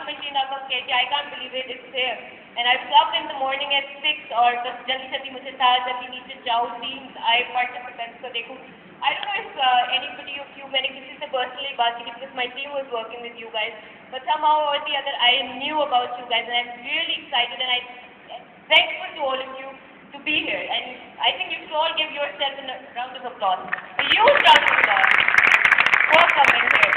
में शीना को कहती I can't believe it, it's here. And I was up in the morning at 6 और बस जल्दी जल्दी मुझे था जल्दी नीचे जाऊँ teams I participants को देखूँ. I don't know if anybody of you मैंने किसी से personally बात की because my team was working with you guys, but somehow or the other I knew about you guys and I'm really excited and I'm thankful to all of you to be here. And I think you should all give yourself a round of applause. A huge round of applause for coming here.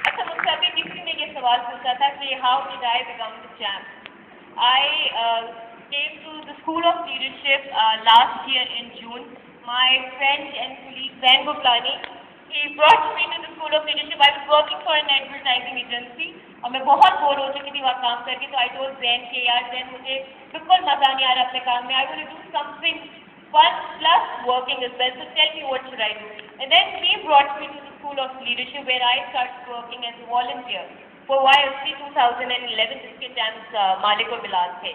अच्छा मुझसे अभी किसी ने ये सवाल पूछा था कि how did I become the champ? I came to the School of Leadership last year in June. My friend and colleague Zain Buklani, he brought me to the School of Leadership. I was working for an advertising agency और मैं बहुत bore हो चुकी थी वहाँ काम करके तो I told Zain कि यार Zain मुझे बिल्कुल मज़ा नहीं आ रहा अपने काम में. I want to do something fun plus working as well. So tell me what should I do? And then he brought me to the School of Leadership where I started working as a volunteer for YFC 2011 जिसके chams Malik और Bilal थे.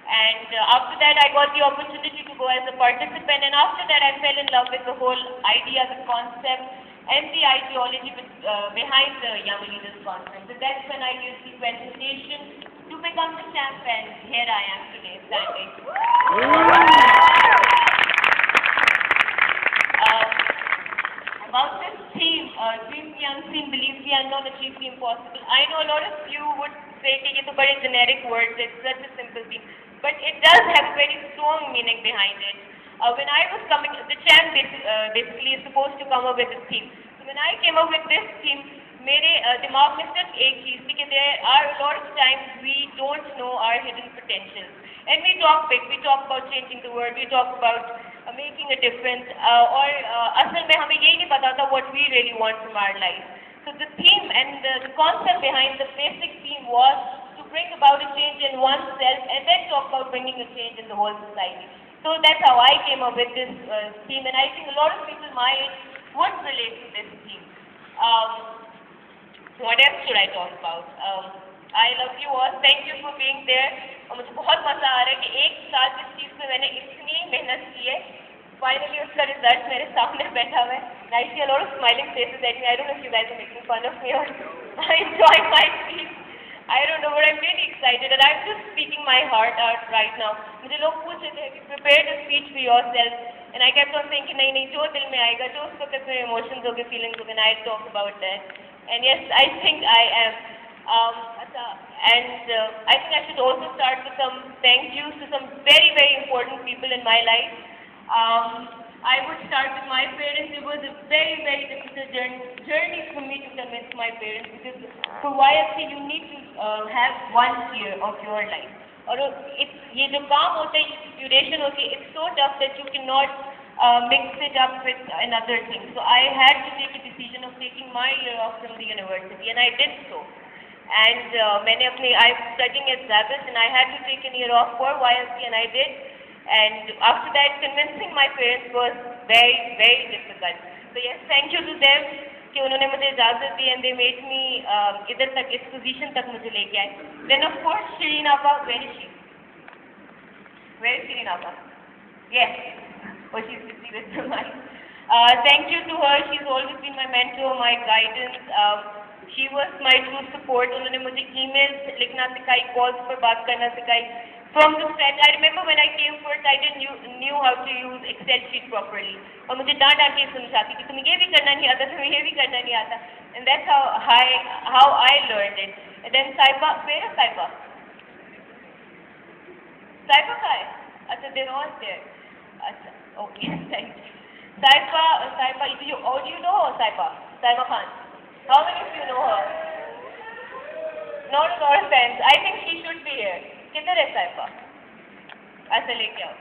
And after that I got the opportunity to go as a participant and after that I fell in love with the whole idea, the concept and the ideology behind the Young Leaders Conference. So that's when I used the presentation to become the champ and here I am today standing. About this theme, dream the unseen, believe the unknown, achieve the impossible. I know a lot of you would say that it's a very generic word, it's such a simple theme, but it does have a very strong meaning behind it. When I was coming, the champ basically is supposed to come up with this theme. So when I came up with this theme, मेरे दिमाग में सिर्फ एक चीज़ थी कि there are a lot of times we don't know our hidden potential. And we talk big, we talk about changing the world, we talk about making a difference. और असल में हमें यही नहीं पता था what we really want from our life. So the theme and the concept behind the basic theme was to bring about a change in oneself and then talk about bringing a change in the whole society. So that's how I came up with this theme, and I think a lot of people my age would relate to this theme. What else should I talk about? I love you all. Thank you for being there. और मुझे बहुत मज़ा आ रहा है कि एक साल जिस चीज़ में मैंने इतनी मेहनत की है, finally उसका रिजल्ट मेरे सामने बैठा हुआ है. I see a lot of smiling faces at me. I don't know if you guys are making fun of me or enjoying my speech. I don't know, but I'm really excited and I'm just speaking my heart out right now. मुझे लोग पूछ रहे थे कि prepare the speech for yourself, and I kept on saying कि नहीं नहीं जो दिल में आएगा, जो उस वक्त में emotions होंगे, feelings होंगे, and I talk about that. And yes, I think I am. And I think I should also start with some thank yous to some very, very important people in my life. I would start with my parents. It was a very, very difficult journey for me to convince my parents because for YFC you need to have 1 year of your life. और ये जो काम होता है, ये duration होती है, it's so tough that you cannot mix it up with another thing. So I had to take a decision of taking my year off from the university, and I did so. And I'm studying at Zabis, and I had to take a year off for YFC, and I did. And after that, convincing my parents was very, very difficult. So yes, thank you to them कि उन्होंने मुझे इजाज़त दी, and they made me इधर तक इस position तक मुझे लेके आए. Then of course Shireen Appa, where is she? Where is Shireen Appa? Yes. Oh, she's busy with the mic. Thank you to her. She's always been my mentor, my guidance. She was my true support. उन्होंने मुझे emails लिखना सिखाई, calls पर बात करना सिखाई. From the start, I remember when I came first, I didn't knew how to use Excel sheet properly. और मुझे डांट के समझाती कि तुम्हें ये भी करना नहीं आता, तुम्हें ये भी करना नहीं आता. And that's how I learned it. And then Saiba, where is Saiba? Saiba का है? अच्छा, they're all there. अच्छा, okay, thank you. Saiba, do you know her, Saiba? Saiba Khan. How many of you know her? Not a lot of fans. I think she should be here. किधर है Saiba? अच्छा लेके आओ.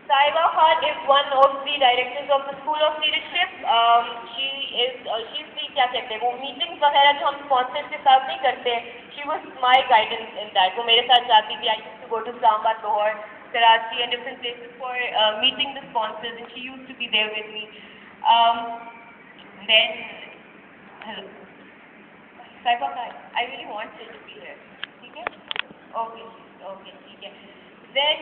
Saiba Khan is one of the directors of the School of Leadership. She's the क्या कहते हैं वो meetings वगैरह जो हम sponsors के साथ नहीं करते हैं. She was my guidance in that. वो मेरे साथ जाती थी. I used to go to Islamabad, Lahore, Karachi and different places for meeting the sponsors, and she used to be there with me. Then, hello. Saiba Khan, I really want her to be here. Okay? Okay, ठीक है. Then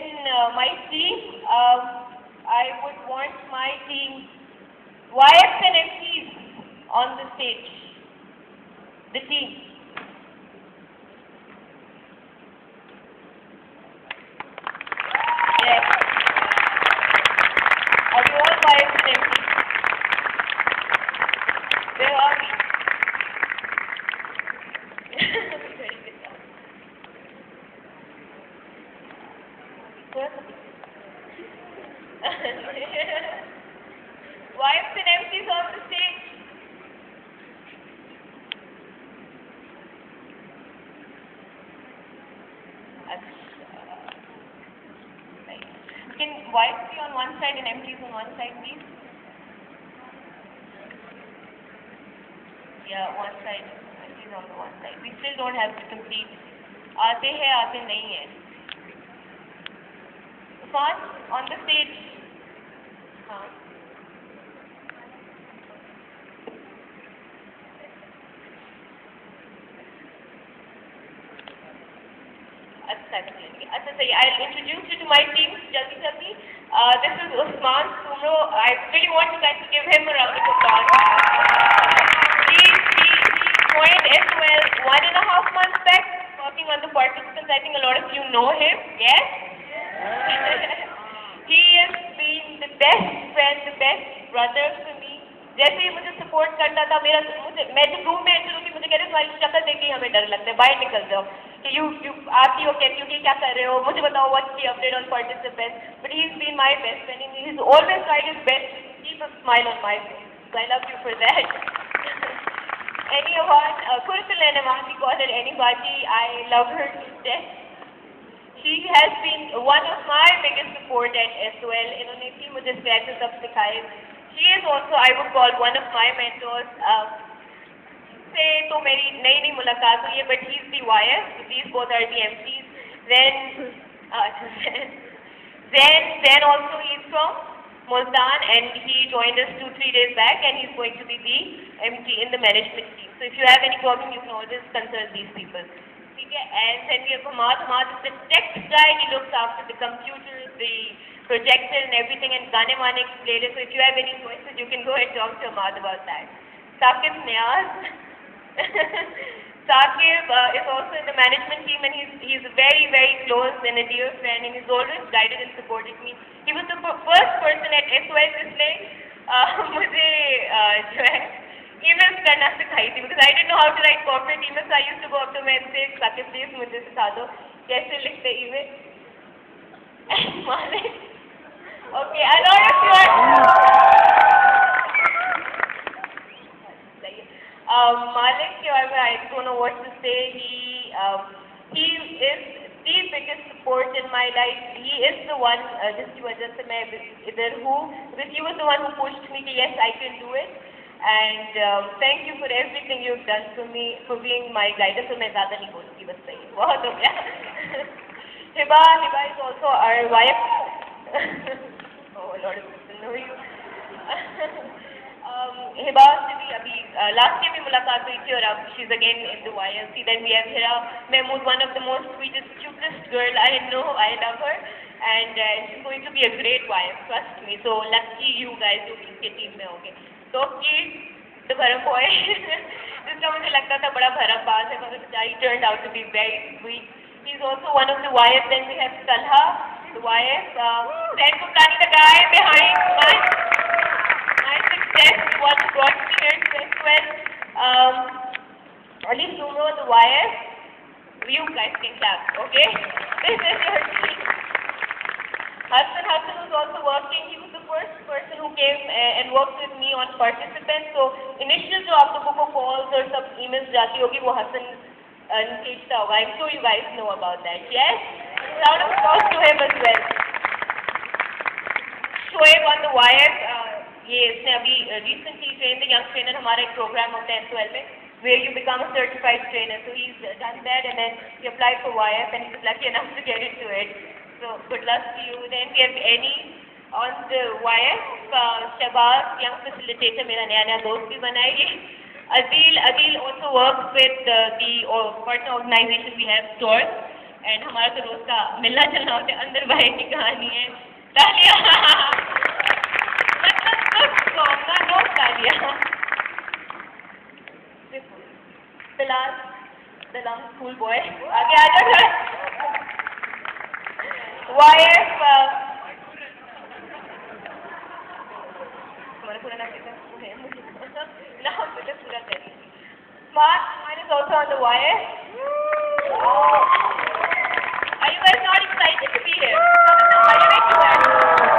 my team, I would want my team, wives and MPs on the stage. The team. Yes. Are we all wives and MPs? Where are we? Very good job. Wives and MPs on the stage. Right. Can wives be on one side and MPs on one side, please? Yeah, one side. MPs on the one side. We still don't have the complete. आते हैं आते नहीं हैं. Fun on the stage. हाँ. अच्छा सही. I'll introduce you to my team. जल्दी. This is Usman Sumro. I really want you guys to give him a round of applause. He joined SOL 1.5 months back, working on the participants. I think a lot of you know him. Yes. He has been the best friend, the best brother for me. जैसे ही मुझे support करता था मैं जब room में enter होती मुझे कह रहे तुम्हारी शक्ल देख के हमें डर लगता है बाहर निकल जाओ कि यू आती हो कहती हो कि क्या कर रहे हो मुझे बताओ what's the update on participants but he is been my best friend and he is always tried his best keep a smile on my face so I love you for that anyone Kurtul and Amati call her anybody I love her to death. She has been one of my biggest support at SOL. इन्होंने भी मुझे scratches सब सिखाए. She is also I would call one of my mentors. से तो मेरी नई मुलाकात हुई है but he is the YF. These both are the MCs. Then also he is from Multan and he joined us 2-3 days back and he is going to be the MT in the management team. So if you have any problem you can always consult these people. And then we have Hamad is the tech guy. He looks after the computers, the projector and everything and Gane Mane explained it. So if you have any questions you can go and talk to Hamad about that. Saqib Niaz. Saqib is also in the management team and he's very close and a dear friend and he's always guided and supported me. He was the first person at SOS जिसने मुझे जो है emails करना सिखाई थी because I didn't know how to write corporate emails. So I used to go up to him and say Saqib please मुझे सिखा दो कैसे लिखते email. Malik. Okay, a lot of you are Malik, I don't know what to say. He is the biggest support in my life. He is the one जिसकी वजह से मैं इधर हूँ because he was the one who pushed me कि yes I can do it and thank you for everything you've done for me for being my guide. So मैं ज़्यादा नहीं बोलूँगी बस सही बहुत हो गया. Hiba is also our wife. Oh, a lot of people know you. Hiba से भी अभी last year भी मुलाकात हुई थी और अब she's again in the YLC. Then we have Hira Mahmood, one of the most sweetest, cutest girl I know. I love her and she's going to be a great wife. Trust me. So lucky you guys जो इसके team में होंगे. So kid, the भरम boy, जिसका मुझे लगता था बड़ा भरम बाज है मगर he turned out to be very sweet. He's also one of the YF. Then we have Talha, the YF. Then Kuplani, the guy behind my success, what brought me here to SOL. Ali Sumro, the YF. You guys can clap, okay? This is your team. Hassan was also working. He was the first person who came and worked with me on participants. So initial जो आपको book calls और सब emails जाती होगी वो Hassan खींचता होगा. I'm sure you guys know about that. Yes? Round of applause to him as well. Shoaib on the YF. ये इसने अभी recently trained the young trainer. हमारा एक program होता है SOL में where you become a certified trainer. So he's done that and then he applied for YF and he was lucky enough to get into it. So good luck to you. Then we have Annie on the YF. Shabaz, young facilitator, मेरा नया दोस्त भी बनाएगी. Adil also works with the partner organization we have stores and हमारा तो रोज का मिलना चलना होता है अंदर बाहर की कहानी है. तालियां मतलब कुछ कौन नो तालियां. the last schoolboy. आगे आ जाओ थोड़ा. YF. तुम्हारा पूरा नाम कितना है? नाम बेटा पूरा करिए. Smart is also on the YF. Are you guys not excited to be here? Are you ready?